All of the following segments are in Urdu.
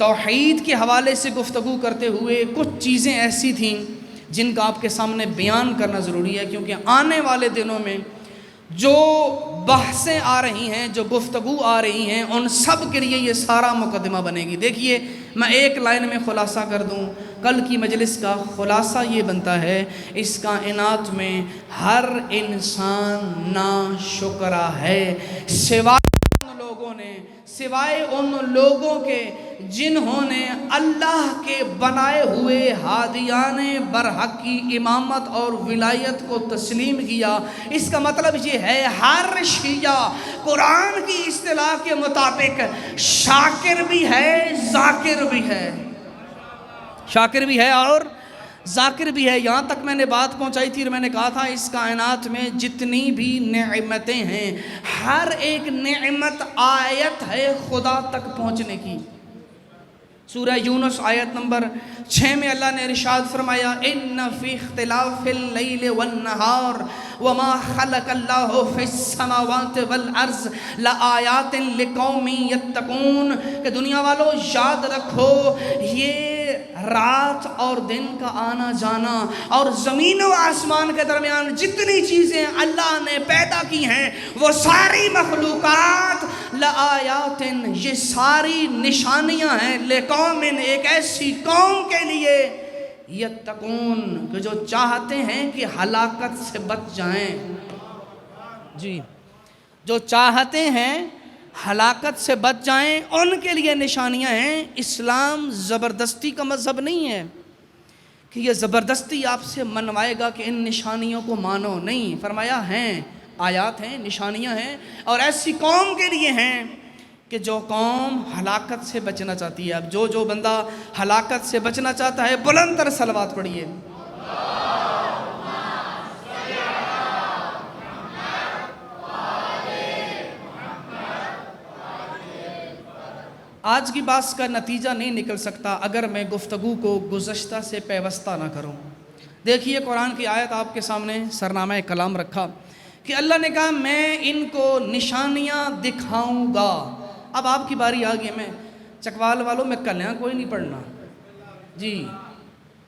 توحید کے حوالے سے گفتگو کرتے ہوئے کچھ چیزیں ایسی تھیں جن کا آپ کے سامنے بیان کرنا ضروری ہے، کیونکہ آنے والے دنوں میں جو بحثیں آ رہی ہیں، جو گفتگو آ رہی ہیں، ان سب کے لیے یہ سارا مقدمہ بنے گی۔ دیکھیے، میں ایک لائن میں خلاصہ کر دوں، کل کی مجلس کا خلاصہ یہ بنتا ہے، اس کائنات میں ہر انسان ناشکرا ہے، سوائے ان لوگوں کے جنہوں نے اللہ کے بنائے ہوئے ہادیان برحق کی امامت اور ولایت کو تسلیم کیا۔ اس کا مطلب یہ ہے ہر شیعہ قرآن کی اصطلاح کے مطابق شاکر بھی ہے، ذاکر بھی ہے، شاکر بھی ہے اور ذاکر بھی ہے۔ یہاں تک میں نے بات پہنچائی تھی اور میں نے کہا تھا اس کائنات میں جتنی بھی نعمتیں ہیں، ہر ایک نعمت آیت ہے خدا تک پہنچنے کی۔ سورہ یونس آیت نمبر 6 میں اللہ نے ارشاد فرمایا، ان فی اختلاف اللیل والنہار وما خلق اللہ فی السماوات والارض لآیات لقوم یتقون، کہ دنیا والو یاد رکھو یہ رات اور دن کا آنا جانا اور زمین و آسمان کے درمیان جتنی چیزیں اللہ نے پیدا کی ہیں وہ ساری مخلوقات لآیات، یہ ساری نشانیاں ہیں، لقوم، ایک ایسی قوم کے لیے، یتقون، کہ جو چاہتے ہیں کہ ہلاکت سے بچ جائیں۔ جی، جو چاہتے ہیں ہلاکت سے بچ جائیں، ان کے لیے نشانیاں ہیں۔ اسلام زبردستی کا مذہب نہیں ہے کہ یہ زبردستی آپ سے منوائے گا کہ ان نشانیوں کو مانو، نہیں، فرمایا ہیں، آیات ہیں، نشانیاں ہیں، اور ایسی قوم کے لیے ہیں کہ جو قوم ہلاکت سے بچنا چاہتی ہے۔ اب جو بندہ ہلاکت سے بچنا چاہتا ہے، بلند تر صلوات پڑھیے۔ آج کی بات کا نتیجہ نہیں نکل سکتا اگر میں گفتگو کو گزشتہ سے پیوستہ نہ کروں۔ دیکھیے، قرآن کی آیت آپ کے سامنے سرنامہ کلام رکھا کہ اللہ نے کہا میں ان کو نشانیاں دکھاؤں گا۔ اب آپ کی باری آ گئی، میں چکوال والوں میں کلیاں کوئی نہیں پڑھنا، جی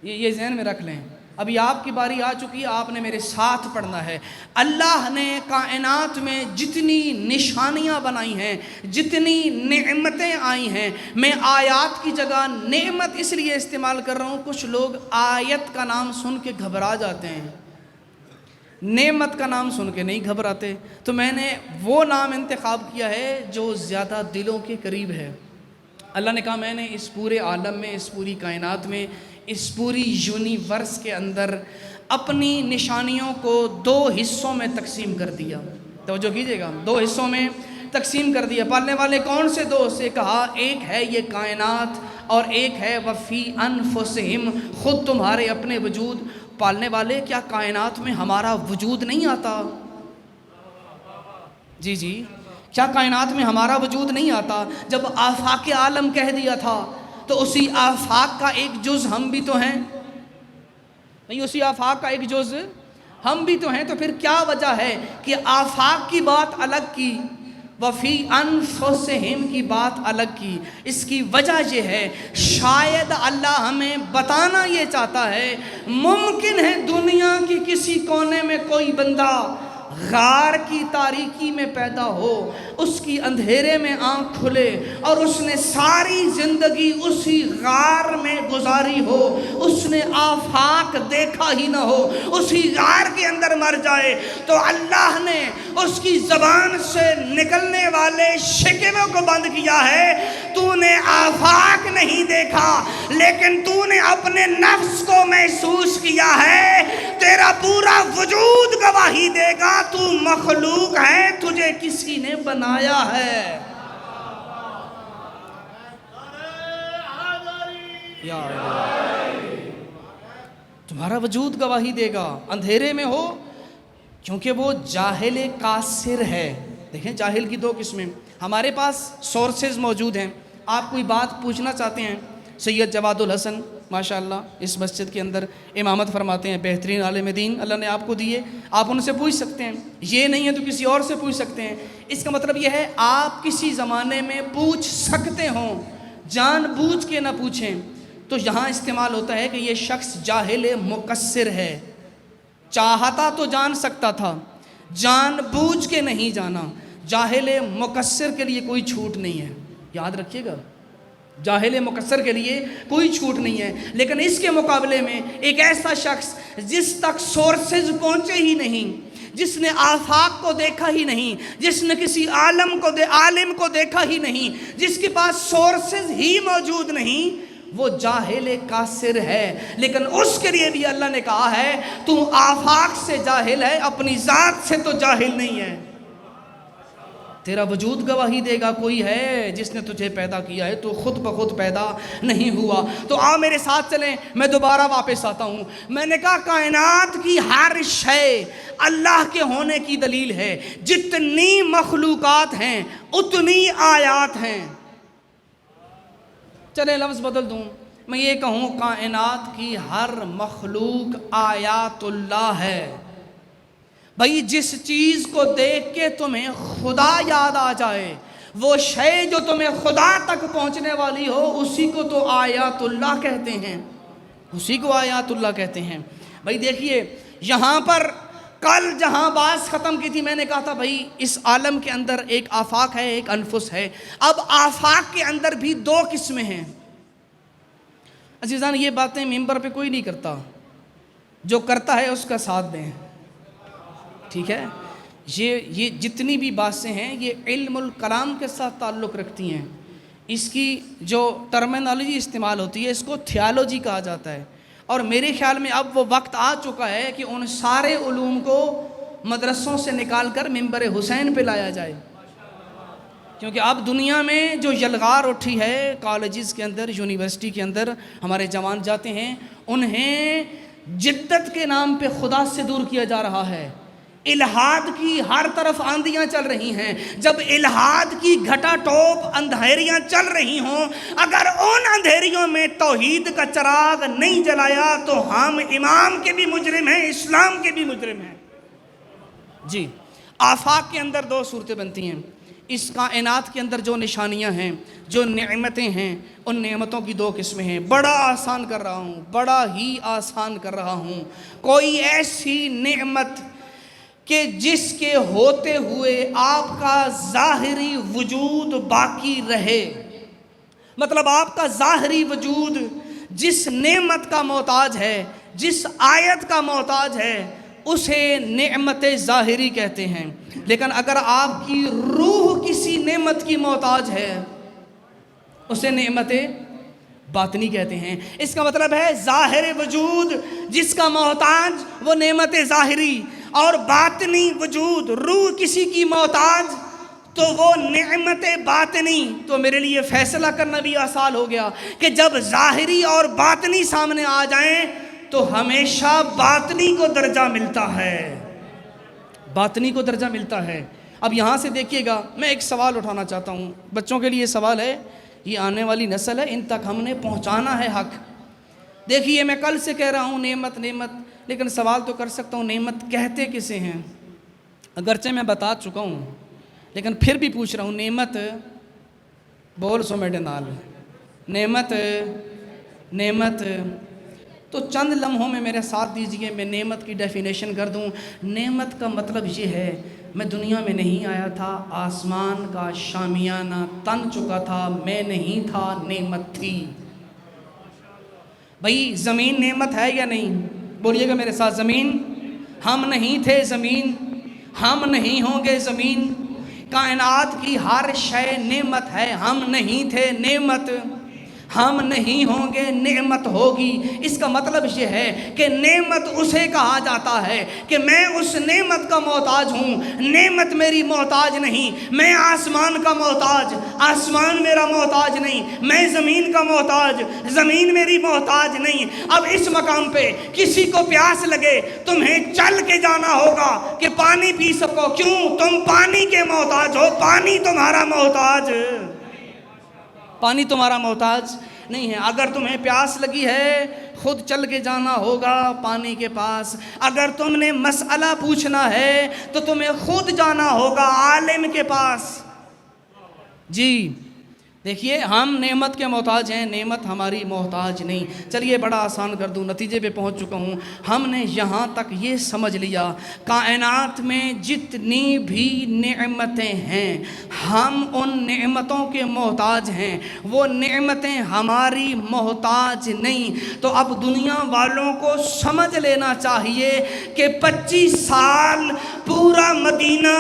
یہ ذہن میں رکھ لیں، ابھی آپ کی باری آ چکی ہے، آپ نے میرے ساتھ پڑھنا ہے۔ اللہ نے کائنات میں جتنی نشانیاں بنائی ہیں، جتنی نعمتیں آئی ہیں، میں آیات کی جگہ نعمت اس لیے استعمال کر رہا ہوں، کچھ لوگ آیت کا نام سن کے گھبرا جاتے ہیں، نعمت کا نام سن کے نہیں گھبراتے، تو میں نے وہ نام انتخاب کیا ہے جو زیادہ دلوں کے قریب ہے۔ اللہ نے کہا میں نے اس پورے عالم میں، اس پوری کائنات میں، اس پوری یونیورس کے اندر اپنی نشانیوں کو 2 حصوں میں تقسیم کر دیا۔ توجہ کیجئے گا، 2 حصوں میں تقسیم کر دیا۔ پالنے والے کون سے 2 سے کہا، ایک ہے یہ کائنات اور ایک ہے وفی انفسہم، خود تمہارے اپنے وجود۔ پالنے والے، کیا کائنات میں ہمارا وجود نہیں آتا؟ جی جی، کیا کائنات میں ہمارا وجود نہیں آتا؟ جب آفاق عالم کہہ دیا تھا تو اسی آفاق کا ایک جز ہم بھی تو ہیں، نہیں، اسی آفاق کا ایک جز ہم بھی تو ہیں، تو پھر کیا وجہ ہے کہ آفاق کی بات الگ کی، وفی انفسہم کی بات الگ کی؟ اس کی وجہ یہ ہے، شاید اللہ ہمیں بتانا یہ چاہتا ہے، ممکن ہے دنیا کی کسی کونے میں کوئی بندہ غار کی تاریکی میں پیدا ہو، اس کی اندھیرے میں آنکھ کھلے اور اس نے ساری زندگی اسی غار میں گزاری ہو، اس نے آفاق دیکھا ہی نہ ہو، اسی غار کے اندر مر جائے، تو اللہ نے اس کی زبان سے نکلنے والے شکموں کو بند کیا ہے۔ تو نے آفاق نہیں دیکھا لیکن تو نے اپنے نفس کو محسوس کیا ہے، تیرا پورا وجود گواہی دے گا تو مخلوق ہے، تجھے کسی نے بنایا ہے۔ یا تمہارا وجود گواہی دے گا، اندھیرے میں ہو، کیونکہ وہ جاہل کاسر ہے۔ دیکھیں، جاہل کی 2 قسمیں، ہمارے پاس سورسز موجود ہیں، آپ کوئی بات پوچھنا چاہتے ہیں، سید جواد الحسن ماشاءاللہ اس مسجد کے اندر امامت فرماتے ہیں، بہترین عالم دین اللہ نے آپ کو دیے، آپ ان سے پوچھ سکتے ہیں، یہ نہیں ہے تو کسی اور سے پوچھ سکتے ہیں۔ اس کا مطلب یہ ہے آپ کسی زمانے میں پوچھ سکتے ہوں، جان بوجھ کے نہ پوچھیں، تو یہاں استعمال ہوتا ہے کہ یہ شخص جاہل مقصر ہے، چاہتا تو جان سکتا تھا، جان بوجھ کے نہیں جانا۔ جاہل مقصر کے لیے کوئی چھوٹ نہیں ہے، یاد رکھیے گا، جاہل مقصر کے لیے کوئی چھوٹ نہیں ہے۔ لیکن اس کے مقابلے میں ایک ایسا شخص جس تک سورسز پہنچے ہی نہیں، جس نے آفاق کو دیکھا ہی نہیں، جس نے کسی عالم کو دیکھا ہی نہیں، جس کے پاس سورسز ہی موجود نہیں، وہ جاہل کاسر ہے۔ لیکن اس کے لیے بھی اللہ نے کہا ہے تو آفاق سے جاہل ہے، اپنی ذات سے تو جاہل نہیں ہے۔ تیرا وجود گواہی دے گا کوئی ہے جس نے تجھے پیدا کیا ہے، تو خود بخود پیدا نہیں ہوا۔ تو آؤ میرے ساتھ چلیں، میں دوبارہ واپس آتا ہوں۔ میں نے کہا کائنات کی ہر شے اللہ کے ہونے کی دلیل ہے، جتنی مخلوقات ہیں اتنی آیات ہیں۔ چلے لفظ بدل دوں، میں یہ کہوں کائنات کی ہر مخلوق آیات اللہ ہے۔ بھائی جس چیز کو دیکھ کے تمہیں خدا یاد آ جائے، وہ شے جو تمہیں خدا تک پہنچنے والی ہو، اسی کو تو آیات اللہ کہتے ہیں، اسی کو آیات اللہ کہتے ہیں۔ بھائی دیکھیے یہاں پر کل جہاں بات ختم کی تھی، میں نے کہا تھا بھائی اس عالم کے اندر ایک آفاق ہے، ایک انفس ہے۔ اب آفاق کے اندر بھی دو قسمیں ہیں۔ عزیزان یہ باتیں ممبر پہ کوئی نہیں کرتا، جو کرتا ہے اس کا ساتھ دیں، ٹھیک ہے؟ یہ جتنی بھی باتیں ہیں یہ علم الکلام کے ساتھ تعلق رکھتی ہیں۔ اس کی جو ٹرمینالوجی استعمال ہوتی ہے اس کو تھیالوجی کہا جاتا ہے، اور میرے خیال میں اب وہ وقت آ چکا ہے کہ ان سارے علوم کو مدرسوں سے نکال کر منبر حسین پہ لایا جائے، کیونکہ اب دنیا میں جو یلغار اٹھی ہے کالجز کے اندر، یونیورسٹی کے اندر ہمارے جوان جاتے ہیں، انہیں جدت کے نام پہ خدا سے دور کیا جا رہا ہے۔ الہاد کی ہر طرف آندیاں چل رہی ہیں، جب الہاد کی گھٹا ٹوپ اندھیریاں چل رہی ہوں، اگر ان اندھیریوں میں توحید کا چراغ نہیں جلایا تو ہم امام کے بھی مجرم ہیں، اسلام کے بھی مجرم ہیں۔ جی آفاق کے اندر دو صورتیں بنتی ہیں، اس کائنات کے اندر جو نشانیاں ہیں، جو نعمتیں ہیں، ان نعمتوں کی دو قسمیں ہیں۔ بڑا آسان کر رہا ہوں، بڑا ہی آسان کر رہا ہوں۔ کوئی ایسی نعمت کہ جس کے ہوتے ہوئے آپ کا ظاہری وجود باقی رہے، مطلب آپ کا ظاہری وجود جس نعمت کا محتاج ہے، جس آیت کا محتاج ہے، اسے نعمت ظاہری کہتے ہیں۔ لیکن اگر آپ کی روح کسی نعمت کی محتاج ہے، اسے نعمت باطنی کہتے ہیں۔ اس کا مطلب ہے ظاہر وجود جس کا محتاج وہ نعمت ظاہری، اور باطنی وجود روح کسی کی محتاج تو وہ نعمت باطنی۔ تو میرے لیے فیصلہ کرنا بھی آسان ہو گیا کہ جب ظاہری اور باطنی سامنے آ جائیں تو ہمیشہ باطنی کو درجہ ملتا ہے، باطنی کو درجہ ملتا ہے۔ اب یہاں سے دیکھیے گا، میں ایک سوال اٹھانا چاہتا ہوں، بچوں کے لیے سوال ہے، یہ آنے والی نسل ہے، ان تک ہم نے پہنچانا ہے حق۔ دیکھیے میں کل سے کہہ رہا ہوں نعمت نعمت، لیکن سوال تو کر سکتا ہوں نعمت کہتے کسے ہیں؟ اگرچہ میں بتا چکا ہوں لیکن پھر بھی پوچھ رہا ہوں، نعمت بول سو میڈے نال، نعمت نعمت تو چند لمحوں میں میرے ساتھ دیجئے، میں نعمت کی ڈیفینیشن کر دوں۔ نعمت کا مطلب یہ ہے، میں دنیا میں نہیں آیا تھا، آسمان کا شامیانہ تن چکا تھا، میں نہیں تھا، نعمت تھی۔ بھائی زمین نعمت ہے یا نہیں؟ بولیے گا میرے ساتھ، زمین، ہم نہیں تھے زمین، ہم نہیں ہوں گے زمین، کائنات کی ہر شے نعمت ہے، ہم نہیں تھے نعمت، ہم نہیں ہوں گے نعمت ہوگی۔ اس کا مطلب یہ ہے کہ نعمت اسے کہا جاتا ہے کہ میں اس نعمت کا محتاج ہوں، نعمت میری محتاج نہیں، میں آسمان کا محتاج، آسمان میرا محتاج نہیں، میں زمین کا محتاج، زمین میری محتاج نہیں۔ اب اس مقام پہ کسی کو پیاس لگے، تمہیں چل کے جانا ہوگا کہ پانی پی سکو، کیوں؟ تم پانی کے محتاج ہو، پانی تمہارا محتاج، پانی تمہارا محتاج نہیں ہے۔ اگر تمہیں پیاس لگی ہے خود چل کے جانا ہوگا پانی کے پاس، اگر تم نے مسئلہ پوچھنا ہے تو تمہیں خود جانا ہوگا عالم کے پاس۔ جی دیکھیے ہم نعمت کے محتاج ہیں، نعمت ہماری محتاج نہیں۔ چلیے بڑا آسان کر دوں، نتیجے پہ پہنچ چکا ہوں۔ ہم نے یہاں تک یہ سمجھ لیا کائنات میں جتنی بھی نعمتیں ہیں ہم ان نعمتوں کے محتاج ہیں، وہ نعمتیں ہماری محتاج نہیں۔ تو اب دنیا والوں کو سمجھ لینا چاہیے کہ 25 سال پورا مدینہ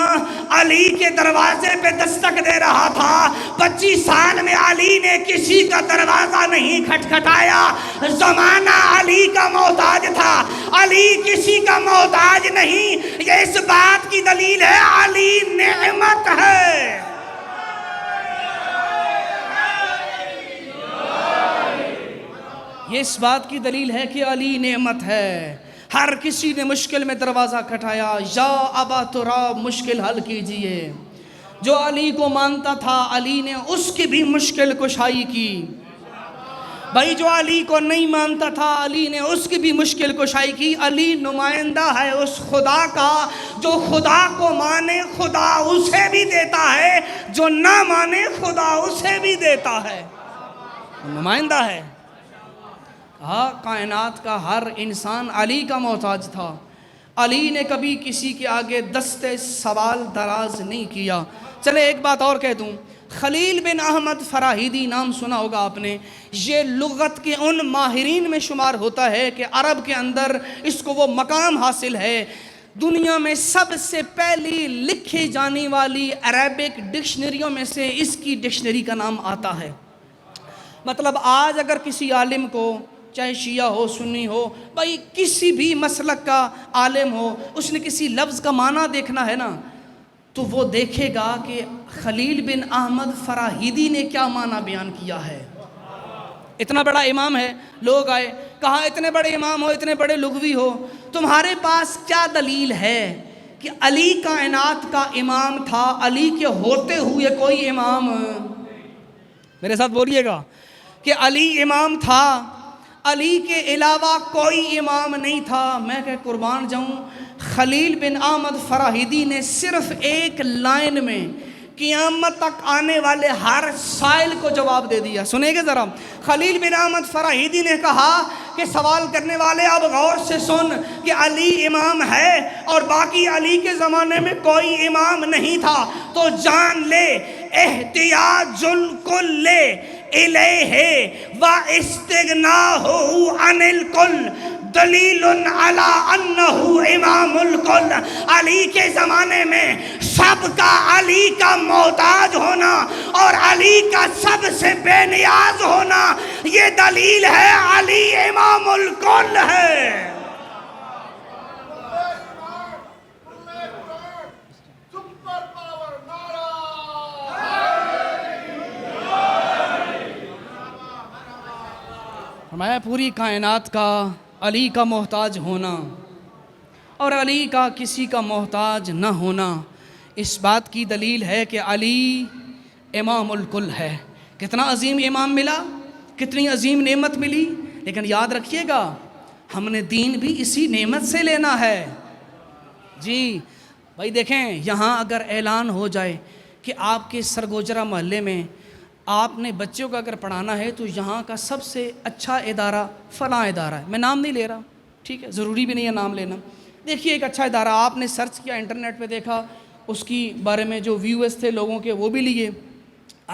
علی کے دروازے پہ دستک دے رہا تھا، 25 سال میں علی نے کسی کا دروازہ نہیں کھٹکھٹایا۔ زمانہ علی کا محتاج تھا، علی کسی کا محتاج نہیں۔ یہ اس بات کی دلیل ہے علی نعمت ہے۔ یہ اس بات کی دلیل ہے کہ علی نعمت ہے۔ ہر کسی نے مشکل میں دروازہ کھٹایا، یا ابا تراب مشکل حل کیجئے۔ جو علی کو مانتا تھا علی نے اس کی بھی مشکل کشائی کی۔ بھائی جو علی کو نہیں مانتا تھا علی نے اس کی بھی مشکل کشائی کی۔ علی نمائندہ ہے اس خدا کا، جو خدا کو مانے خدا اسے بھی دیتا ہے، جو نہ مانے خدا اسے بھی دیتا ہے۔ نمائندہ ہے۔ ہاں، کائنات کا ہر انسان علی کا محتاج تھا۔ علی نے کبھی کسی کے آگے دستے سوال دراز نہیں کیا۔ چلے ایک بات اور کہہ دوں، خلیل بن احمد فراہیدی نام سنا ہوگا آپ نے، یہ لغت کے ان ماہرین میں شمار ہوتا ہے کہ عرب کے اندر اس کو وہ مقام حاصل ہے، دنیا میں سب سے پہلی لکھی جانے والی عربک ڈکشنریوں میں سے اس کی ڈکشنری کا نام آتا ہے۔ مطلب آج اگر کسی عالم کو، چاہے شیعہ ہو سنی ہو، بھائی کسی بھی مسلک کا عالم ہو، اس نے کسی لفظ کا معنی دیکھنا ہے نا، تو وہ دیکھے گا کہ خلیل بن احمد فراہیدی نے کیا معنی بیان کیا ہے۔ اتنا بڑا امام ہے، لوگ آئے کہا اتنے بڑے امام ہو، اتنے بڑے لغوی ہو، تمہارے پاس کیا دلیل ہے کہ علی کائنات کا امام تھا، علی کے ہوتے ہوئے کوئی امام، میرے ساتھ بولیے گا کہ علی امام تھا، علی کے علاوہ کوئی امام نہیں تھا۔ میں کہ قربان جاؤں، خلیل بن احمد فراہیدی نے صرف ایک لائن میں قیامت تک آنے والے ہر سائل کو جواب دے دیا۔ سنیں گے ذرا، خلیل بن احمد فراہیدی نے کہا کہ سوال کرنے والے اب غور سے سن کہ علی امام ہے اور باقی علی کے زمانے میں کوئی امام نہیں تھا، تو جان لے احتیاج الکل الیہ و استغناہ عن الکل دلیل علی انہ امام الکل۔ علی کے زمانے میں سب کا علی کا محتاج ہونا اور علی کا سب سے بے نیاز ہونا، یہ دلیل ہے علی امام الکل ہے۔ فرمایا پوری کائنات کا علی کا محتاج ہونا اور علی کا کسی کا محتاج نہ ہونا اس بات کی دلیل ہے کہ علی امام الکل ہے۔ کتنا عظیم امام ملا، کتنی عظیم نعمت ملی، لیکن یاد رکھیے گا ہم نے دین بھی اسی نعمت سے لینا ہے۔ جی بھائی دیکھیں، یہاں اگر اعلان ہو جائے کہ آپ کے سرگوجرہ محلے میں آپ نے بچوں کو اگر پڑھانا ہے تو یہاں کا سب سے اچھا ادارہ فلاں ادارہ ہے، میں نام نہیں لے رہا، ٹھیک ہے، ضروری بھی نہیں ہے نام لینا، دیکھیے ایک اچھا ادارہ، آپ نے سرچ کیا انٹرنیٹ پہ، دیکھا اس کی بارے میں جو ویوز تھے لوگوں کے وہ بھی لیے،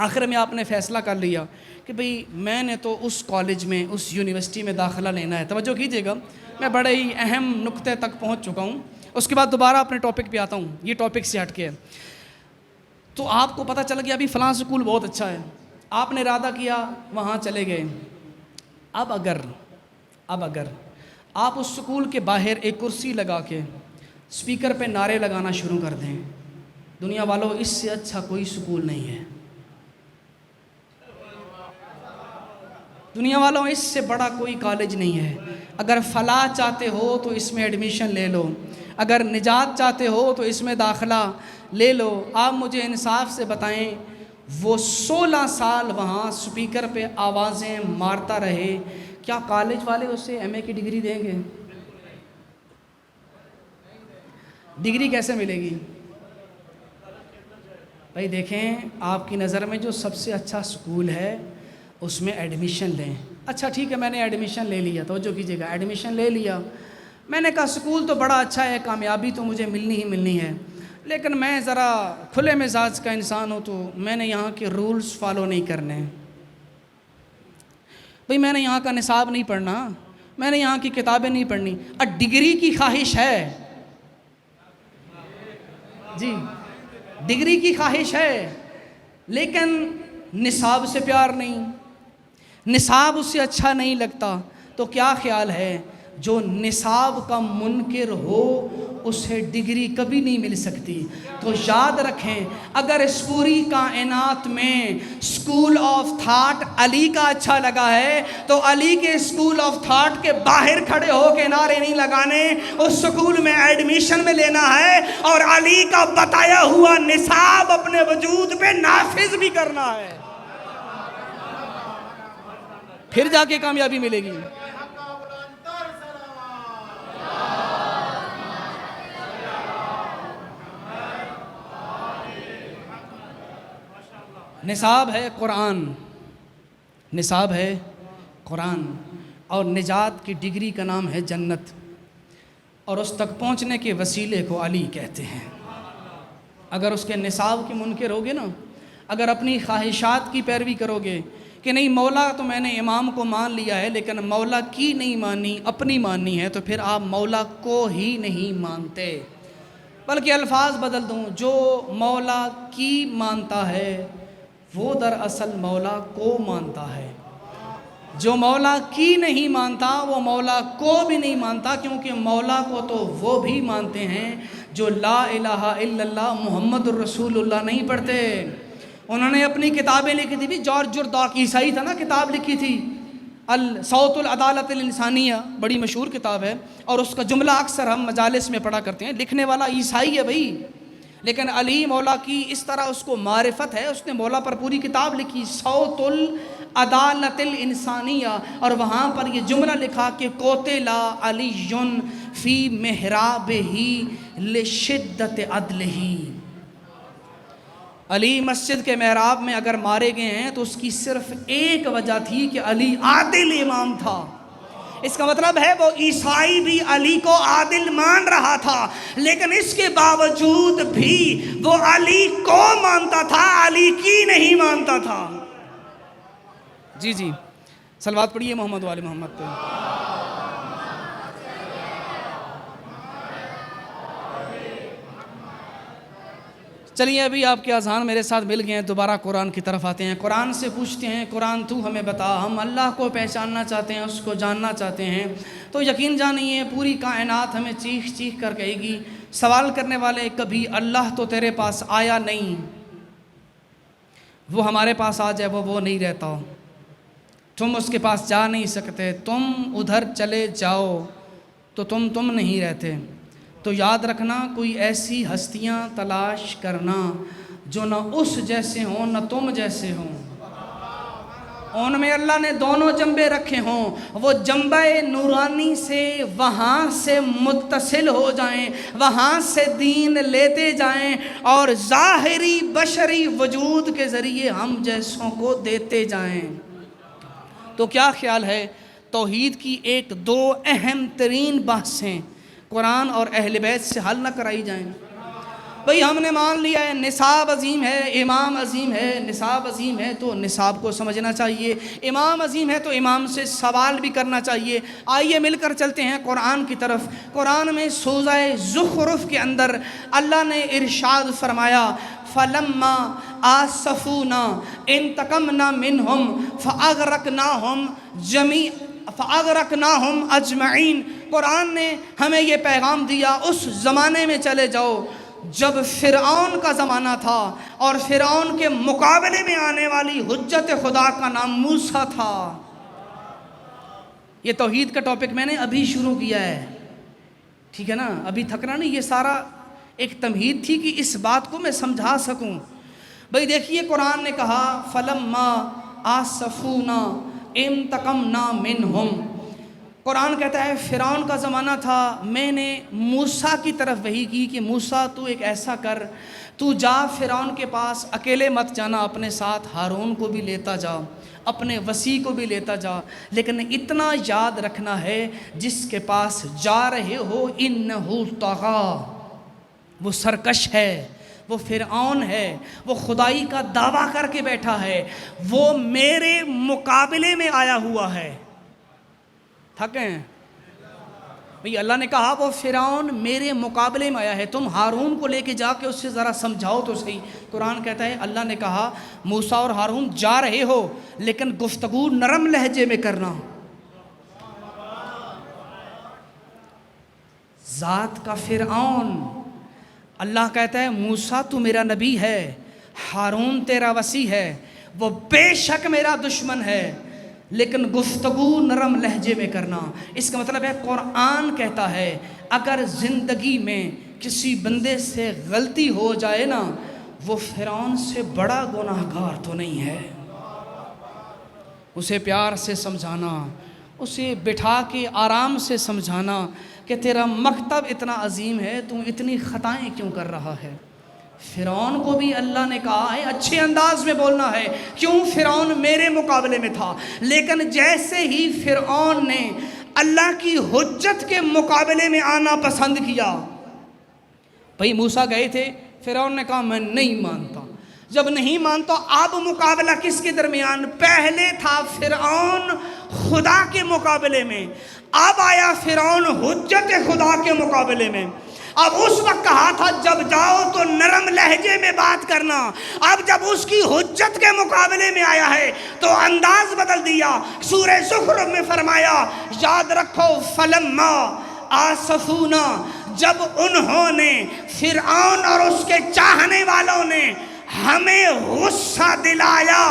آخر میں آپ نے فیصلہ کر لیا کہ بھئی میں نے تو اس کالج میں، اس یونیورسٹی میں داخلہ لینا ہے۔ توجہ کیجئے گا، میں بڑے ہی اہم نقطے تک پہنچ چکا ہوں، اس کے بعد دوبارہ اپنے ٹاپک پہ آتا ہوں، یہ ٹاپک سے ہٹ کے ہے۔ تو آپ کو پتہ چل گیا ابھی فلاں سکول بہت اچھا ہے، آپ نے ارادہ کیا وہاں چلے گئے۔ اب اگر آپ اس سکول کے باہر ایک کرسی لگا کے اسپیکر پہ نعرے لگانا شروع کر دیں، دنیا والوں اس سے اچھا کوئی سکول نہیں ہے، دنیا والوں اس سے بڑا کوئی کالج نہیں ہے۔ اگر فلاح چاہتے ہو تو اس میں ایڈمیشن لے لو، اگر نجات چاہتے ہو تو اس میں داخلہ لے لو۔ آپ مجھے انصاف سے بتائیں، وہ 16 سال وہاں سپیکر پہ آوازیں مارتا رہے، کیا کالج والے اسے ایم اے کی ڈگری دیں گے؟ ڈگری کیسے ملے گی؟ بھائی دیکھیں، آپ کی نظر میں جو سب سے اچھا سکول ہے اس میں ایڈمیشن لیں. اچھا ٹھیک ہے، میں نے ایڈمیشن لے لیا، توجہ کیجیے گا، ایڈمیشن لے لیا. میں نے کہا سکول تو بڑا اچھا ہے، کامیابی تو مجھے ملنی ہی ملنی ہے، لیکن میں ذرا کھلے مزاج کا انسان ہوں، تو میں نے یہاں کے رولز فالو نہیں کرنے. بھئی میں نے یہاں کا نصاب نہیں پڑھنا، میں نے یہاں کی کتابیں نہیں پڑھنی. ڈگری کی خواہش ہے جی، ڈگری کی خواہش ہے، لیکن نصاب سے پیار نہیں، نصاب اس سے اچھا نہیں لگتا. تو کیا خیال ہے، جو نصاب کا منکر ہو اسے ڈگری کبھی نہیں مل سکتی. تو یاد رکھیں، اگر اس پوری کائنات میں سکول آف تھاٹ علی کا اچھا لگا ہے تو علی کے سکول آف تھاٹ کے باہر کھڑے ہو کے نعرے نہیں لگانے، اس سکول میں ایڈمیشن میں لینا ہے اور علی کا بتایا ہوا نصاب اپنے وجود پہ نافذ بھی کرنا ہے، پھر جا کے کامیابی ملے گی. نصاب ہے قرآن، نصاب ہے قرآن، اور نجات کی ڈگری کا نام ہے جنت، اور اس تک پہنچنے کے وسیلے کو علی کہتے ہیں. اگر اس کے نصاب کے منکر ہوگے نا، اگر اپنی خواہشات کی پیروی کرو گے کہ نہیں مولا تو میں نے امام کو مان لیا ہے لیکن مولا کی نہیں مانی، اپنی مانی ہے، تو پھر آپ مولا کو ہی نہیں مانتے. بلکہ الفاظ بدل دوں، جو مولا کی مانتا ہے وہ دراصل مولا کو مانتا ہے، جو مولا کی نہیں مانتا وہ مولا کو بھی نہیں مانتا، کیونکہ مولا کو تو وہ بھی مانتے ہیں جو لا الہ الا اللہ محمد الرسول اللہ نہیں پڑھتے. انہوں نے اپنی کتابیں لکھی تھی، بھی جارج جرداق عیسائی تھا نا، کتاب لکھی تھی صوت العدالت الانسانیہ، بڑی مشہور کتاب ہے، اور اس کا جملہ اکثر ہم مجالس میں پڑھا کرتے ہیں. لکھنے والا عیسائی ہے بھائی، لیکن علی مولا کی اس طرح اس کو معرفت ہے، اس نے مولا پر پوری کتاب لکھی صوت العدالت الانسانیہ، اور وہاں پر یہ جملہ لکھا کہ قتل علی فی محرابہ لشدت عدلہ. علی مسجد کے محراب میں اگر مارے گئے ہیں تو اس کی صرف ایک وجہ تھی کہ علی عادل امام تھا. اس کا مطلب ہے وہ عیسائی بھی علی کو عادل مان رہا تھا، لیکن اس کے باوجود بھی وہ علی کو مانتا تھا، علی کی نہیں مانتا تھا. جی جی، صلوات پڑھیے محمد و آل محمد پہ. چلیے ابھی آپ کے اذہان میرے ساتھ مل گئے ہیں، دوبارہ قرآن کی طرف آتے ہیں. قرآن سے پوچھتے ہیں قرآن تو ہمیں بتا، ہم اللہ کو پہچاننا چاہتے ہیں، اس کو جاننا چاہتے ہیں. تو یقین جانیے پوری کائنات ہمیں چیخ چیخ کر کہے گی، سوال کرنے والے کبھی اللہ تو تیرے پاس آیا نہیں، وہ ہمارے پاس آ جائے وہ نہیں رہتا، تم اس کے پاس جا نہیں سکتے، تم ادھر چلے جاؤ تو تم نہیں رہتے. تو یاد رکھنا، کوئی ایسی ہستیاں تلاش کرنا جو نہ اس جیسے ہوں نہ تم جیسے ہوں، ان میں اللہ نے دونوں جنبے رکھے ہوں، وہ جنبہ نورانی سے وہاں سے متصل ہو جائیں، وہاں سے دین لیتے جائیں اور ظاہری بشری وجود کے ذریعے ہم جیسوں کو دیتے جائیں. تو کیا خیال ہے، توحید کی ایک دو اہم ترین بحثیں قرآن اور اہل بیت سے حل نہ کرائی جائیں؟ بھئی ہم نے مان لیا ہے نصاب عظیم ہے، امام عظیم ہے، نصاب عظیم ہے تو نصاب کو سمجھنا چاہیے، امام عظیم ہے تو امام سے سوال بھی کرنا چاہیے. آئیے مل کر چلتے ہیں قرآن کی طرف. قرآن میں سورہ زخرف کے اندر اللہ نے ارشاد فرمایا، فَلَمَّا آسَفُونَا انتقمنا منہم فَأَغْرَقْنَاهُمْ أَجْمَعِينَ. قرآن نے ہمیں یہ پیغام دیا، اس زمانے میں چلے جاؤ جب فرعون کا زمانہ تھا اور فرعون کے مقابلے میں آنے والی حجت خدا کا نام موسیٰ تھا. یہ توحید کا ٹاپک میں نے ابھی شروع کیا ہے، ٹھیک ہے نا، ابھی تھکنا نہیں، یہ سارا ایک تمہید تھی کہ اس بات کو میں سمجھا سکوں. بھئی دیکھیے قرآن نے کہا فَلَمَّا آسَفُونَا انتقمنا منہم. قرآن کہتا ہے فرعون کا زمانہ تھا، میں نے موسیٰ کی طرف وحی کی کہ موسیٰ تو ایک ایسا کر، تو جا فرعون کے پاس، اکیلے مت جانا، اپنے ساتھ ہارون کو بھی لیتا جا، اپنے وسیع کو بھی لیتا جا، لیکن اتنا یاد رکھنا ہے جس کے پاس جا رہے ہو انہو طغا، وہ سرکش ہے، وہ فرعون ہے، وہ خدائی کا دعویٰ کر کے بیٹھا ہے، وہ میرے مقابلے میں آیا ہوا ہے۔ تھکیں بھئی اللہ نے کہا وہ فرعون میرے مقابلے میں آیا ہے، تم ہارون کو لے کے جا کے اس سے ذرا سمجھاؤ تو صحیح۔ قرآن کہتا ہے اللہ نے کہا موسیٰ اور ہارون جا رہے ہو لیکن گفتگو نرم لہجے میں کرنا۔ ذات کا فرعون، اللہ کہتا ہے موسیٰ تو میرا نبی ہے، ہارون تیرا وسیع ہے، وہ بے شک میرا دشمن ہے، لیکن گفتگو نرم لہجے میں کرنا۔ اس کا مطلب ہے قرآن کہتا ہے اگر زندگی میں کسی بندے سے غلطی ہو جائے نا، وہ فرعون سے بڑا گناہ گار تو نہیں ہے۔ اسے پیار سے سمجھانا، اسے بٹھا کے آرام سے سمجھانا کہ تیرا مکتب اتنا عظیم ہے، تو اتنی خطائیں کیوں کر رہا ہے۔ فرعون کو بھی اللہ نے کہا ہے اچھے انداز میں بولنا ہے، کیوں فرعون میرے مقابلے میں تھا، لیکن جیسے ہی فرعون نے اللہ کی حجت کے مقابلے میں آنا پسند کیا، بھئی موسیٰ گئے تھے، فرعون نے کہا میں نہیں مانتا، جب نہیں مانتا اب مقابلہ کس کے درمیان؟ پہلے تھا فرعون خدا کے مقابلے میں، اب آیا فرعون حجت خدا کے مقابلے میں۔ اب اس وقت کہا تھا جب جاؤ تو نرم لہجے میں بات کرنا، اب جب اس کی حجت کے مقابلے میں آیا ہے تو انداز بدل دیا۔ سورہ زخرف میں فرمایا یاد رکھو فلما آسفونا، جب انہوں نے فرعون اور اس کے چاہنے والوں نے ہمیں غصہ دلایا،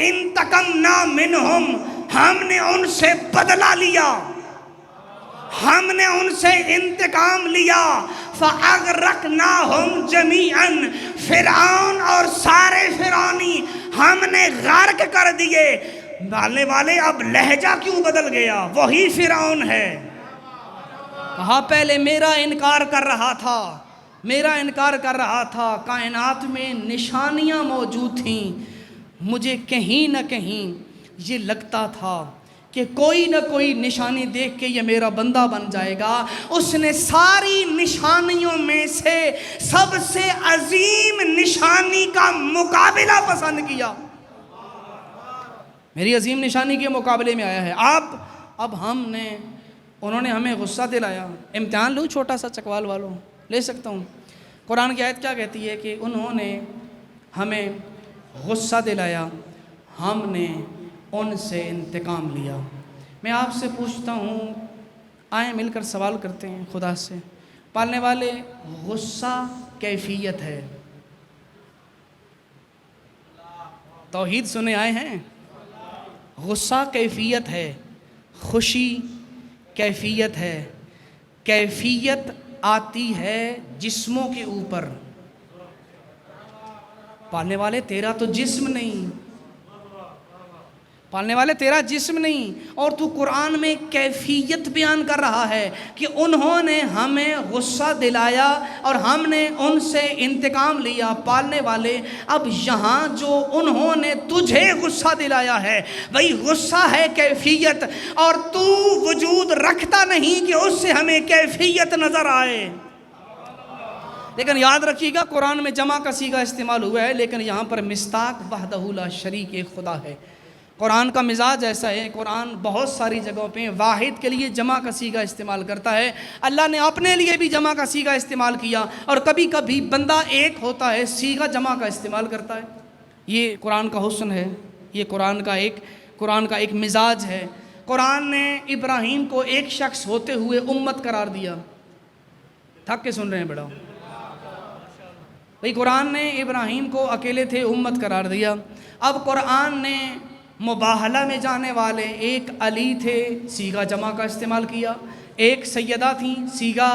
انتقمنا منہم، ہم نے ان سے بدلہ لیا، ہم نے ان سے انتقام لیا، فَأَغْرَقْنَاهُمْ جَمِيعًا، فرعون اور سارے فرعونی ہم نے غرق کر دیے۔ ڈالنے والے اب لہجہ کیوں بدل گیا؟ وہی فرعون ہے۔ کہا پہلے میرا انکار کر رہا تھا، میرا انکار کر رہا تھا، کائنات میں نشانیاں موجود تھیں، مجھے کہیں نہ کہیں یہ لگتا تھا کہ کوئی نہ کوئی نشانی دیکھ کے یہ میرا بندہ بن جائے گا۔ اس نے ساری نشانیوں میں سے سب سے عظیم نشانی کا مقابلہ پسند کیا، میری عظیم نشانی کے مقابلے میں آیا ہے۔ اب انہوں نے ہمیں غصہ دلایا۔ امتحان لوں چھوٹا سا چکوال والوں، لے سکتا ہوں؟ قرآن کی آیت کیا کہتی ہے کہ انہوں نے ہمیں غصہ دلایا، ہم نے ان سے انتقام لیا۔ میں آپ سے پوچھتا ہوں، آئیں مل کر سوال کرتے ہیں خدا سے۔ پالنے والے، غصہ کیفیت ہے، توحید سنے آئے ہیں؟ غصہ کیفیت ہے، خوشی کیفیت ہے، کیفیت آتی ہے جسموں کے اوپر۔ پالنے والے تیرا تو جسم نہیں، پالنے والے تیرا جسم نہیں، اور تو قرآن میں کیفیت بیان کر رہا ہے کہ انہوں نے ہمیں غصہ دلایا اور ہم نے ان سے انتقام لیا۔ پالنے والے، اب یہاں جو انہوں نے تجھے غصہ دلایا ہے وہی غصہ ہے کیفیت، اور تو وجود رکھتا نہیں کہ اس سے ہمیں کیفیت نظر آئے۔ لیکن یاد رکھیے گا قرآن میں جمع کا صیغہ استعمال ہوا ہے، لیکن یہاں پر مصداق وحدہ لا شریک ایک خدا ہے۔ قرآن کا مزاج ایسا ہے، قرآن بہت ساری جگہوں پہ واحد کے لیے جمع کا صیغہ استعمال کرتا ہے، اللہ نے اپنے لیے بھی جمع کا صیغہ استعمال کیا، اور کبھی کبھی بندہ ایک ہوتا ہے صیغہ جمع کا استعمال کرتا ہے۔ یہ قرآن کا حسن ہے، یہ قرآن کا ایک مزاج ہے۔ قرآن نے ابراہیم کو ایک شخص ہوتے ہوئے امت قرار دیا۔ تھک کے سن رہے ہیں بیٹا؟ بھئی قرآن نے ابراہیم کو اکیلے تھے امت قرار دیا۔ اب قرآن نے مباہلہ میں جانے والے، ایک علی تھے صیغہ جمع کا استعمال کیا، ایک سیدہ تھیں صیغہ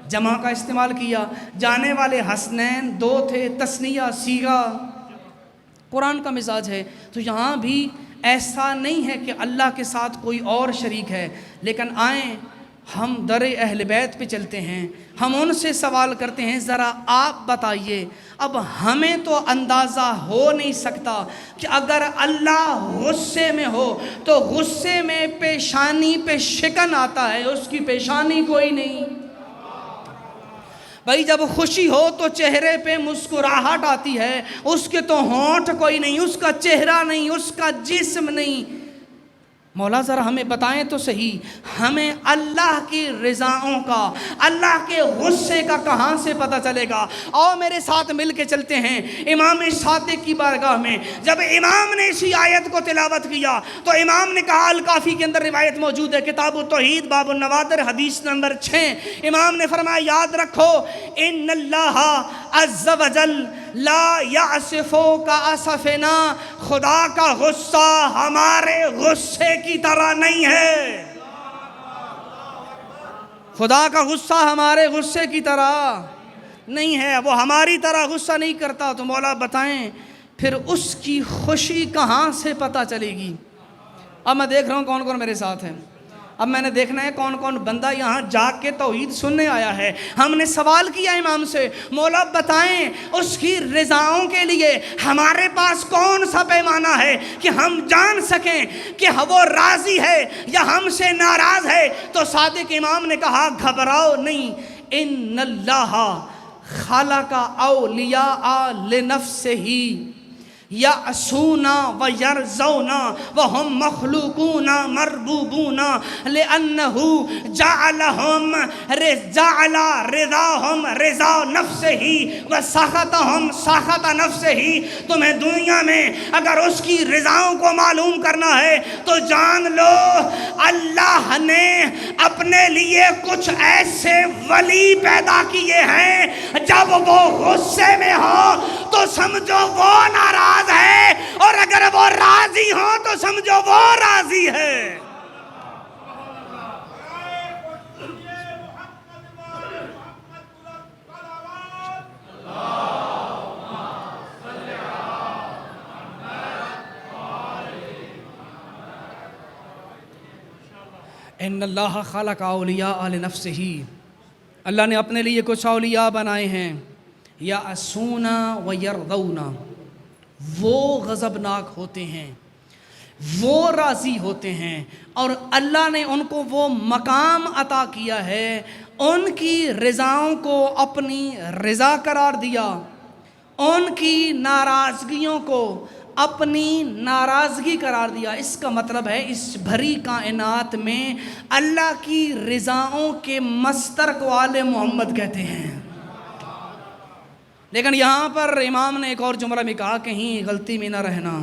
جمع کا استعمال کیا، جانے والے حسنین دو تھے تثنیہ صیغہ۔ قرآن کا مزاج ہے۔ تو یہاں بھی ایسا نہیں ہے کہ اللہ کے ساتھ کوئی اور شریک ہے، لیکن آئیں ہم در اہل بیت پہ چلتے ہیں، ہم ان سے سوال کرتے ہیں ذرا آپ بتائیے۔ اب ہمیں تو اندازہ ہو نہیں سکتا کہ اگر اللہ غصے میں ہو تو غصے میں پیشانی پہ شکن آتا ہے، اس کی پیشانی کوئی نہیں۔ بھائی جب خوشی ہو تو چہرے پہ مسکراہٹ آتی ہے، اس کے تو ہونٹ کوئی نہیں، اس کا چہرہ نہیں، اس کا جسم نہیں۔ مولا ذرا ہمیں بتائیں تو صحیح، ہمیں اللہ کی رضاؤں کا، اللہ کے غصے کا کہاں سے پتہ چلے گا؟ اور میرے ساتھ مل کے چلتے ہیں امام صادق کی بارگاہ میں۔ جب امام نے اسی آیت کو تلاوت کیا تو امام نے کہا، الکافی کے اندر روایت موجود ہے، کتاب التوحید باب النوادر حدیث نمبر 6، امام نے فرمایا یاد رکھو ان اللہ عز وجل لا یعصفو کا اسفنا، خدا کا غصہ ہمارے غصے کی طرح نہیں ہے۔ خدا کا غصہ ہمارے غصے کی طرح نہیں ہے، وہ ہماری طرح غصہ نہیں کرتا۔ تو مولا بتائیں پھر اس کی خوشی کہاں سے پتہ چلے گی؟ اب میں دیکھ رہا ہوں کون کون میرے ساتھ ہے، اب میں نے دیکھنا ہے کون کون بندہ یہاں جاگ کے توحید سننے آیا ہے۔ ہم نے سوال کیا امام سے، مولا بتائیں اس کی رضاؤں کے لیے ہمارے پاس کون سا پیمانہ ہے کہ ہم جان سکیں کہ وہ راضی ہے یا ہم سے ناراض ہے؟ تو صادق امام نے کہا گھبراؤ نہیں، ان اللہ خلق اولیاء لنفسہ یعصون و یرضون وهم مخلوقون مربوبون لأنہ جعل رضاهم رضا نفسہ و سخطهم سخط نفسہ۔ تمہیں دنیا میں اگر اس کی رضاؤں کو معلوم کرنا ہے تو جان لو اللہ نے اپنے لیے کچھ ایسے ولی پیدا کیے ہیں، جب وہ غصے میں ہو تو سمجھو وہ ناراض ہے، اور اگر وہ راضی ہوں تو سمجھو وہ راضی ہے۔ ان اللہ خلق اولیاء لنفسہ، اللہ نے اپنے لیے کچھ اولیاء بنائے ہیں، یعصون و یرضون، وہ غضبناک ہوتے ہیں، وہ راضی ہوتے ہیں، اور اللہ نے ان کو وہ مقام عطا کیا ہے، ان کی رضاؤں کو اپنی رضا قرار دیا، ان کی ناراضگیوں کو اپنی ناراضگی قرار دیا۔ اس کا مطلب ہے اس بھری کائنات میں اللہ کی رضاؤں کے مصدر کو آل محمد کہتے ہیں۔ لیکن یہاں پر امام نے ایک اور جملہ میں کہا، کہیں غلطی میں نہ رہنا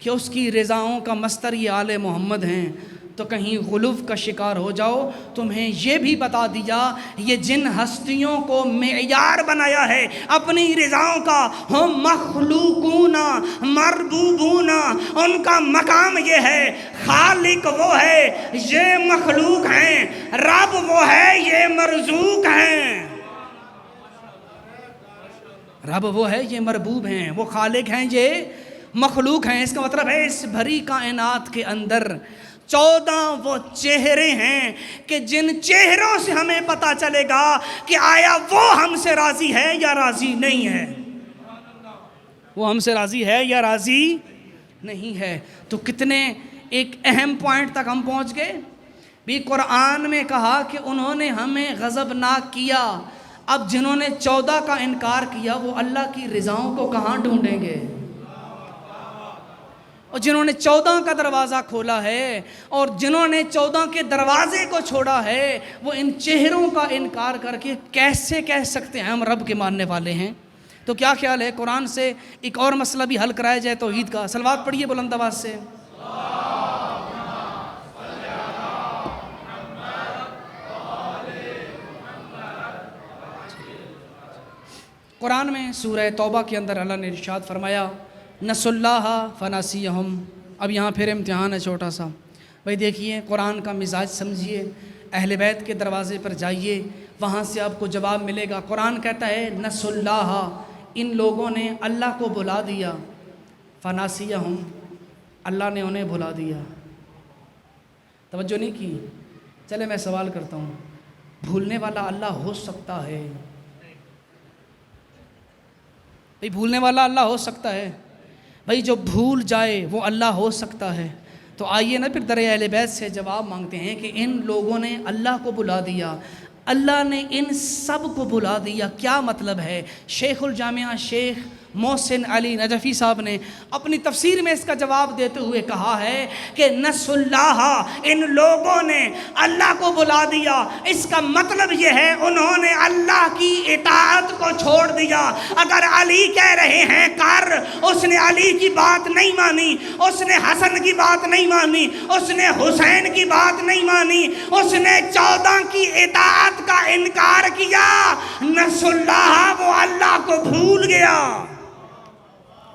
کہ اس کی رضاؤں کا مصدر یہ آل محمد ہیں، تو کہیں غلوف کا شکار ہو جاؤ۔ تمہیں یہ بھی بتا دیا یہ جن ہستیوں کو معیار بنایا ہے اپنی رضاؤں کا، ہم مخلوقون مربوبون، ان کا مقام یہ ہے خالق وہ ہے یہ مخلوق ہیں، رب وہ ہے یہ مرزوق ہیں۔ رب وہ ہے یہ مربوب ہیں، وہ خالق ہیں یہ مخلوق ہیں۔ اس کا مطلب ہے اس بھری کائنات کے اندر 14 وہ چہرے ہیں کہ جن چہروں سے ہمیں پتہ چلے گا کہ آیا وہ ہم سے راضی ہے یا راضی نہیں ہے، وہ ہم سے راضی ہے یا راضی نہیں ہے۔ تو کتنے ایک اہم پوائنٹ تک ہم پہنچ گئے بھی۔ قرآن میں کہا کہ انہوں نے ہمیں غضبناک کیا، اب جنہوں نے 14 کا انکار کیا وہ اللہ کی رضاؤں کو کہاں ڈھونڈیں گے؟ اور جنہوں نے 14 کا دروازہ کھولا ہے اور جنہوں نے 14 کے دروازے کو چھوڑا ہے، وہ ان چہروں کا انکار کر کے کیسے کہہ سکتے ہیں ہم رب کے ماننے والے ہیں؟ تو کیا خیال ہے قرآن سے ایک اور مسئلہ بھی حل کرایا جائے توحید کا؟ صلوات پڑھیے بلند آواز سے۔ قرآن میں سورہ توبہ کے اندر اللہ نے ارشاد فرمایا نسوا اللہ فنسیہم۔ اب یہاں پھر امتحان ہے چھوٹا سا، بھائی دیکھیے قرآن کا مزاج سمجھیے، اہل بیت کے دروازے پر جائیے، وہاں سے آپ کو جواب ملے گا۔ قرآن کہتا ہے نسوا اللہ، ان لوگوں نے اللہ کو بلا دیا، فنسیہم، اللہ نے انہیں بھلا دیا. توجہ نہیں کی. چلے میں سوال کرتا ہوں, بھولنے والا اللہ ہو سکتا ہے؟ بھئی بھولنے والا اللہ ہو سکتا ہے؟ بھئی جو بھول جائے وہ اللہ ہو سکتا ہے؟ تو آئیے نا پھر در اہل بیت سے جواب مانگتے ہیں کہ ان لوگوں نے اللہ کو بھلا دیا, اللہ نے ان سب کو بھلا دیا, کیا مطلب ہے؟ شیخ الجامعہ شیخ محسن علی نجفی صاحب نے اپنی تفسیر میں اس کا جواب دیتے ہوئے کہا ہے کہ نس اللہ, ان لوگوں نے اللہ کو بھلا دیا, اس کا مطلب یہ ہے انہوں نے اللہ کی اطاعت کو چھوڑ دیا. اگر علی کہہ رہے ہیں کر, اس نے علی کی بات نہیں مانی, اس نے حسن کی بات نہیں مانی, اس نے حسین کی بات نہیں مانی, اس نے 14 کی اطاعت کا انکار کیا. نس اللہ, وہ اللہ کو بھول گیا,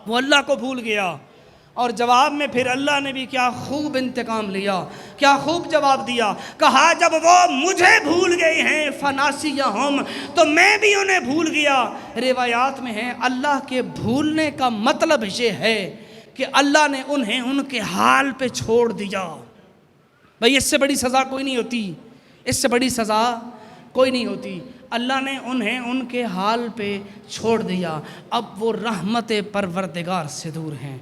وہ اللہ کو بھول گیا. اور جواب میں پھر اللہ نے بھی کیا خوب انتقام لیا, کیا خوب جواب دیا. کہا جب وہ مجھے بھول گئے ہیں فناسیہم, تو میں بھی انہیں بھول گیا. روایات میں ہے اللہ کے بھولنے کا مطلب یہ ہے کہ اللہ نے انہیں ان کے حال پہ چھوڑ دیا. بھئی اس سے بڑی سزا کوئی نہیں ہوتی, اس سے بڑی سزا کوئی نہیں ہوتی. اللہ نے انہیں ان کے حال پہ چھوڑ دیا. اب وہ رحمت پروردگار سے دور ہیں.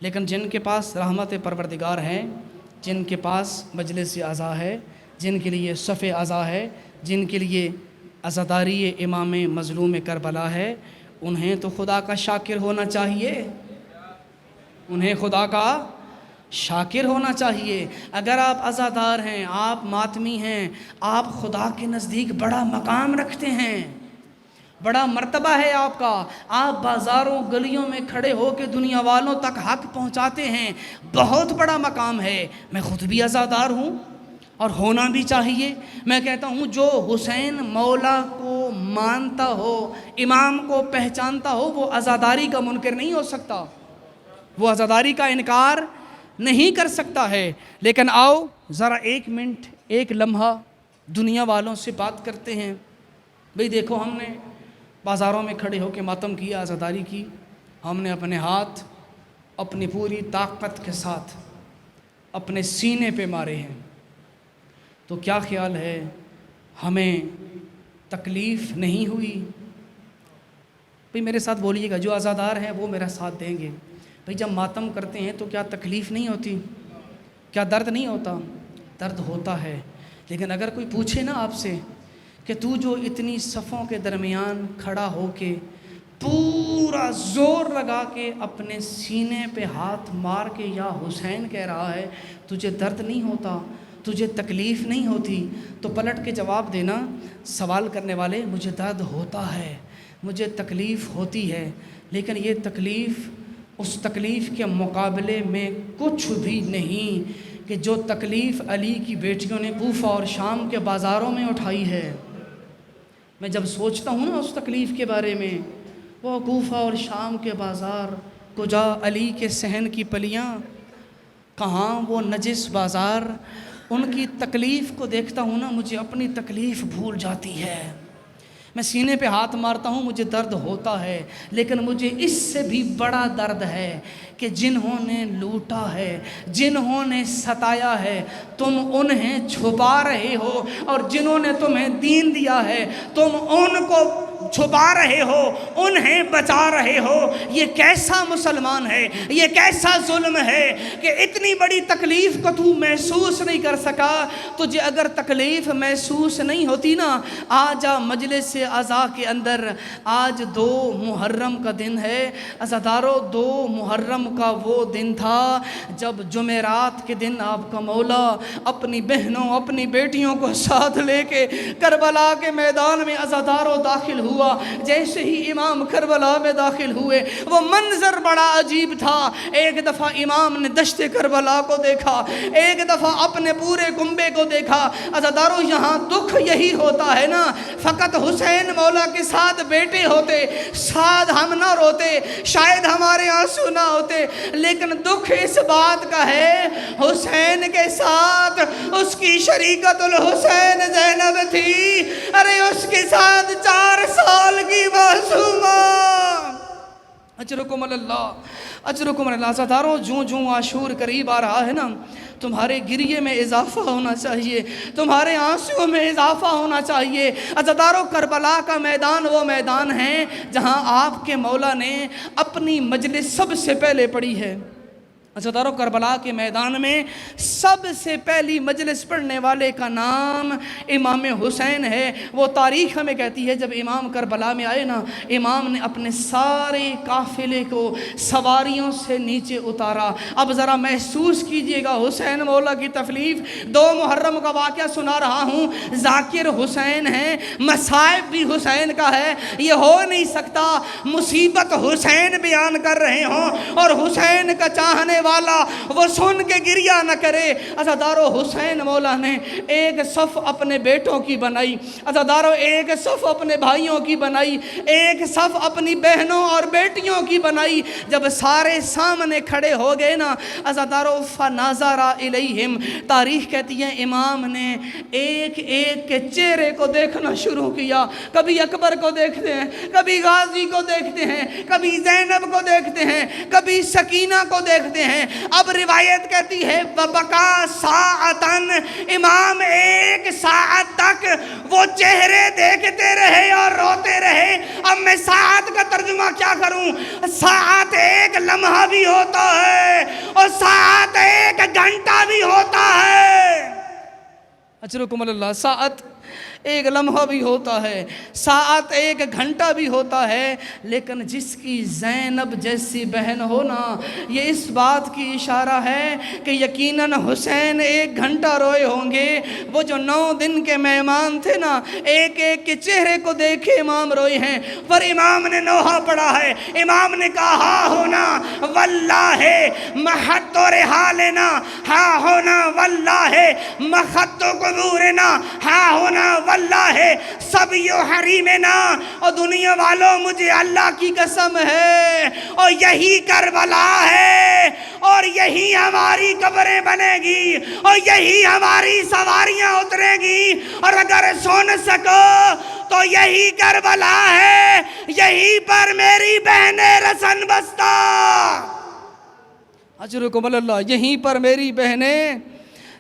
لیکن جن کے پاس رحمت پروردگار ہے, جن کے پاس مجلس عزا ہے, جن کے لیے صف عزا ہے, جن کے لیے عزاداری امام مظلوم کربلا ہے, انہیں تو خدا کا شاکر ہونا چاہیے, انہیں خدا کا شاکر ہونا چاہیے. اگر آپ عزادار ہیں, آپ ماتمی ہیں, آپ خدا کے نزدیک بڑا مقام رکھتے ہیں, بڑا مرتبہ ہے آپ کا, آپ بازاروں گلیوں میں کھڑے ہو کے دنیا والوں تک حق پہنچاتے ہیں, بہت بڑا مقام ہے. میں خود بھی عزادار ہوں اور ہونا بھی چاہیے. میں کہتا ہوں جو حسین مولا کو مانتا ہو, امام کو پہچانتا ہو, وہ عزاداری کا منکر نہیں ہو سکتا, وہ عزاداری کا انکار نہیں کر سکتا ہے. لیکن آؤ ذرا ایک منٹ, ایک لمحہ دنیا والوں سے بات کرتے ہیں. بھئی دیکھو, ہم نے بازاروں میں کھڑے ہو کے ماتم کیا, عزاداری کی, ہم نے اپنے ہاتھ اپنی پوری طاقت کے ساتھ اپنے سینے پہ مارے ہیں. تو کیا خیال ہے, ہمیں تکلیف نہیں ہوئی؟ بھئی میرے ساتھ بولیے گا, جو عزادار ہیں وہ میرا ساتھ دیں گے. بھئی جب ماتم کرتے ہیں تو کیا تکلیف نہیں ہوتی؟ کیا درد نہیں ہوتا؟ درد ہوتا ہے. لیکن اگر کوئی پوچھے نا آپ سے کہ تو جو اتنی صفوں کے درمیان کھڑا ہو کے پورا زور لگا کے اپنے سینے پہ ہاتھ مار کے یا حسین کہہ رہا ہے, تجھے درد نہیں ہوتا, تجھے تکلیف نہیں ہوتی؟ تو پلٹ کے جواب دینا, سوال کرنے والے, مجھے درد ہوتا ہے, مجھے تکلیف ہوتی ہے, لیکن یہ تکلیف اس تکلیف کے مقابلے میں کچھ بھی نہیں کہ جو تکلیف علی کی بیٹیوں نے کوفہ اور شام کے بازاروں میں اٹھائی ہے. میں جب سوچتا ہوں نا اس تکلیف کے بارے میں, وہ کوفہ اور شام کے بازار, کجا علی کے صحن کی پلیاں, کہاں وہ نجس بازار, ان کی تکلیف کو دیکھتا ہوں نا مجھے اپنی تکلیف بھول جاتی ہے. میں سینے پہ ہاتھ مارتا ہوں, مجھے درد ہوتا ہے, لیکن مجھے اس سے بھی بڑا درد ہے کہ جنہوں نے لوٹا ہے, جنہوں نے ستایا ہے, تم انہیں چھپا رہے ہو, اور جنہوں نے تمہیں دین دیا ہے تم ان کو چھپا رہے ہو, انہیں بچا رہے ہو. یہ کیسا مسلمان ہے, یہ کیسا ظلم ہے کہ اتنی بڑی تکلیف کو تو محسوس نہیں کر سکا. تجھے اگر تکلیف محسوس نہیں ہوتی نا, آجا مجلس عزا کے اندر. آج 2 محرم کا دن ہے عزادارو, 2 محرم کا وہ دن تھا جب جمعرات کے دن آپ کا مولا اپنی بہنوں, اپنی بیٹیوں کو ساتھ لے کے کربلا کے میدان میں عزادارو داخل ہوا. جیسے ہی امام کربلا میں داخل ہوئے, وہ منظر بڑا عجیب تھا. ایک دفعہ امام نے دشت کربلا کو دیکھا, ایک دفعہ اپنے پورے کنبے کو دیکھا. عزادارو یہاں دکھ یہی ہوتا ہے نا, فقط حسین مولا کے ساتھ بیٹے ہوتے, شاید ہم نہ روتے, شاید ہمارے آنسو نہ ہوتے, لیکن دکھ اس بات کا ہے حسین کے ساتھ اس کی شریکت الحسین زینب تھی. ارے اس کے ساتھ 4 سال کی معصومہ اجرکم اللہ، اجرکم اللہ۔ عزاداروں، جوں جوں عاشور قریب آ رہا ہے نا، تمہارے گریے میں اضافہ ہونا چاہیے، تمہارے آنسوں میں اضافہ ہونا چاہیے۔ عزاداروں، کربلا کا میدان وہ میدان ہے جہاں آپ کے مولا نے اپنی مجلس سب سے پہلے پڑھی ہے۔ عزاداروں، کربلا کے میدان میں سب سے پہلی مجلس پڑھنے والے کا نام امام حسین ہے۔ وہ تاریخ ہمیں کہتی ہے جب امام کربلا میں آئے نا، امام نے اپنے سارے قافلے کو سواریوں سے نیچے اتارا۔ اب ذرا محسوس کیجئے گا حسین مولا کی تکلیف۔ 2 محرم کا واقعہ سنا رہا ہوں، ذاکر حسین ہے، مصائب بھی حسین کا ہے، یہ ہو نہیں سکتا مصیبت حسین بیان کر رہے ہوں اور حسین کا چاہنے والا وہ سن کے گریہ نہ کرے۔ عزادارو، حسین مولا نے ایک صف اپنے بیٹوں کی بنائی، عزادارو ایک صف اپنے بھائیوں کی بنائی، ایک صف اپنی بہنوں اور بیٹیوں کی بنائی۔ جب سارے سامنے کھڑے ہو گئے نا عزادارو، فناظر الیہم، تاریخ کہتی ہے امام نے ایک ایک کے چہرے کو دیکھنا شروع کیا۔ کبھی اکبر کو دیکھتے ہیں، کبھی غازی کو دیکھتے ہیں، کبھی زینب کو دیکھتے ہیں، کبھی سکینہ کو دیکھتے ہیں۔ اب روایت کہتی ہے وَبَكَى سَاعَةً، امام ایک ساعت تک وہ چہرے دیکھتے رہے اور روتے رہے۔ اب میں ساعت کا ترجمہ کیا کروں؟ ساعت ایک لمحہ بھی ہوتا ہے اور ساعت ایک گھنٹہ بھی ہوتا ہے۔ اجرکم اللہ، ساعت ایک لمحہ بھی ہوتا ہے، ساعت ایک گھنٹہ بھی ہوتا ہے، لیکن جس کی زینب جیسی بہن ہو نا، یہ اس بات کی اشارہ ہے کہ یقیناً حسین ایک گھنٹہ روئے ہوں گے۔ وہ جو 9 دن کے مہمان تھے نا، ایک ایک کے چہرے کو دیکھے امام روئے ہیں۔ پر امام نے نوحہ پڑھا ہے، امام نے کہا ہاں ہونا واللہ محط رحالنا، ہاں ہونا واللہ محط قبورنا، ہاں ہونا واللہ سبی حریمنا، اور دنیا والوں مجھے اللہ کی قسم ہے اور یہی کربلا ہے اور یہی ہماری قبریں بنے گی اور یہی ہماری سواریاں اتریں گی، اور اگر سن سکو تو یہی کربلا ہے، یہی پر میری بہنیں رسن بستہ۔ اجرکم اللہ، یہیں پر میری بہنیں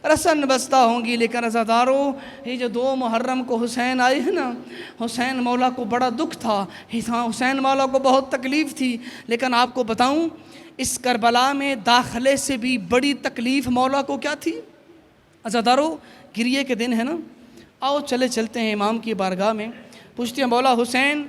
رسن بستہ ہوں گی۔ لیکن عزادارو، یہ جو 2 محرم کو حسین آئے ہیں نا، حسین مولا کو بڑا دکھ تھا، حسین مولا کو بہت تکلیف تھی، لیکن آپ کو بتاؤں اس کربلا میں داخلے سے بھی بڑی تکلیف مولا کو کیا تھی؟ عزادارو، گریے کے دن ہے نا، آؤ چلتے ہیں امام کی بارگاہ میں، پوچھتے ہیں مولا حسین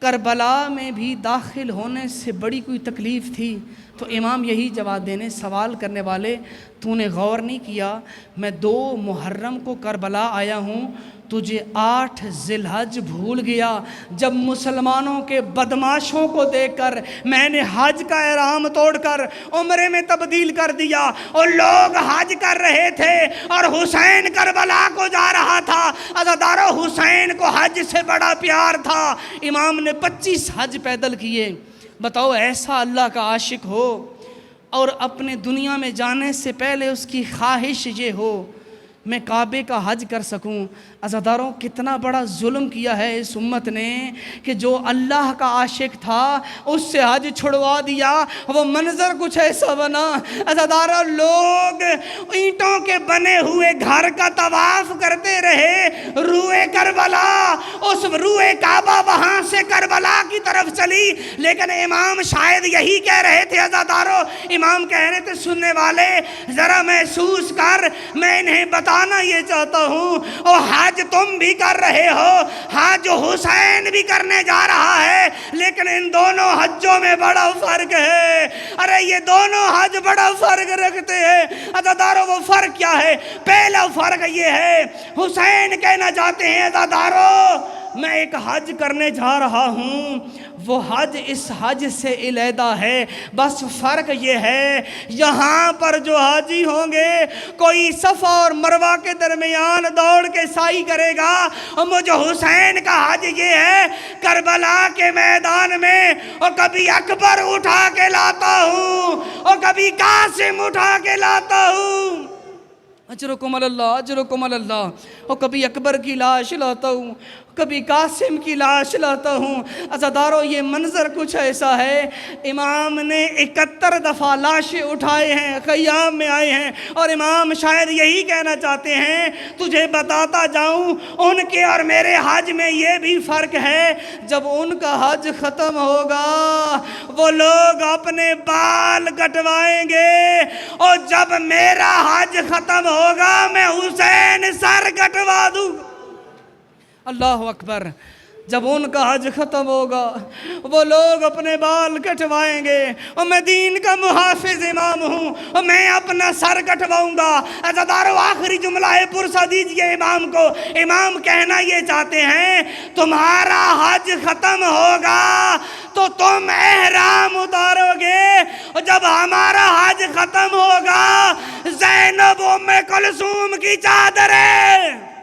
کربلا میں بھی داخل ہونے سے بڑی کوئی تکلیف تھی؟ تو امام یہی جواب دینے، سوال کرنے والے تو نے غور نہیں کیا، میں 2 محرم کو کربلا آیا ہوں، تجھے 8 ذی الحج بھول گیا جب مسلمانوں کے بدماشوں کو دیکھ کر میں نے حج کا احرام توڑ کر عمرے میں تبدیل کر دیا اور لوگ حج کر رہے تھے اور حسین کربلا کو جا رہا تھا۔ عزادارو، حسین کو حج سے بڑا پیار تھا، امام نے 25 حج پیدل کیے۔ بتاؤ، ایسا اللہ کا عاشق ہو اور اپنے دنیا میں جانے سے پہلے اس کی خواہش یہ ہو میں کعبے کا حج کر سکوں۔ عزاداروں، کتنا بڑا ظلم کیا ہے اس امت نے کہ جو اللہ کا عاشق تھا اس سے حج چھڑوا دیا۔ وہ منظر کچھ ایسا بنا، عزاداروں، لوگ اینٹوں کے بنے ہوئے گھر کا طواف کرتے رہے، روئے کربلا، اس روئے کعبہ وہاں سے کربلا کی طرف چلی، لیکن امام شاید یہی کہہ رہے تھے۔ عزاداروں، امام کہہ رہے تھے سننے والے ذرا محسوس کر، میں انہیں بتانا یہ چاہتا ہوں، اور حج تم بھی کر رہے ہو، حج حسین بھی کرنے جا رہا ہے، لیکن ان دونوں حجوں میں بڑا فرق ہے۔ ارے یہ دونوں حج بڑا فرق رکھتے ہیں۔ عزاداروں، وہ فرق کیا ہے؟ پہلا فرق یہ ہے، حسین کہنا چاہتے ہیں عزاداروں میں ایک حج کرنے جا رہا ہوں، وہ حج اس حج سے علیحدہ ہے، بس فرق یہ ہے یہاں پر جو حاجی ہوں گے کوئی صفا اور مروہ کے درمیان دوڑ کے سعی کرے گا، اور مجھے حسین کا حج یہ ہے کربلا کے میدان میں اور کبھی اکبر اٹھا کے لاتا ہوں اور کبھی قاسم اٹھا کے لاتا ہوں، اجرکم اللہ، اجرکم اللہ، اور کبھی اکبر کی لاش لاتا ہوں، کبھی قاسم کی لاش لاتا ہوں۔ عزادارو یہ منظر کچھ ایسا ہے، امام نے 71 دفعہ لاشیں اٹھائے ہیں، خیام میں آئے ہیں، اور امام شاید یہی کہنا چاہتے ہیں تجھے بتاتا جاؤں ان کے اور میرے حج میں یہ بھی فرق ہے، جب ان کا حج ختم ہوگا وہ لوگ اپنے بال کٹوائیں گے، اور جب میرا حج ختم ہوگا میں حسین سر کٹوا دوں۔ اللہ اکبر۔ جب ان کا حج ختم ہوگا وہ لوگ اپنے بال کٹوائیں گے، اور میں دین کا محافظ امام ہوں اور میں اپنا سر کٹواؤں گا۔ عزادارو آخری جملہ پرسہ دیجئے امام کو۔ امام کہنا یہ چاہتے ہیں تمہارا حج ختم ہوگا تو تم احرام اتارو گے، اور جب ہمارا حج ختم ہوگا زینب ام کلثوم کی چادریں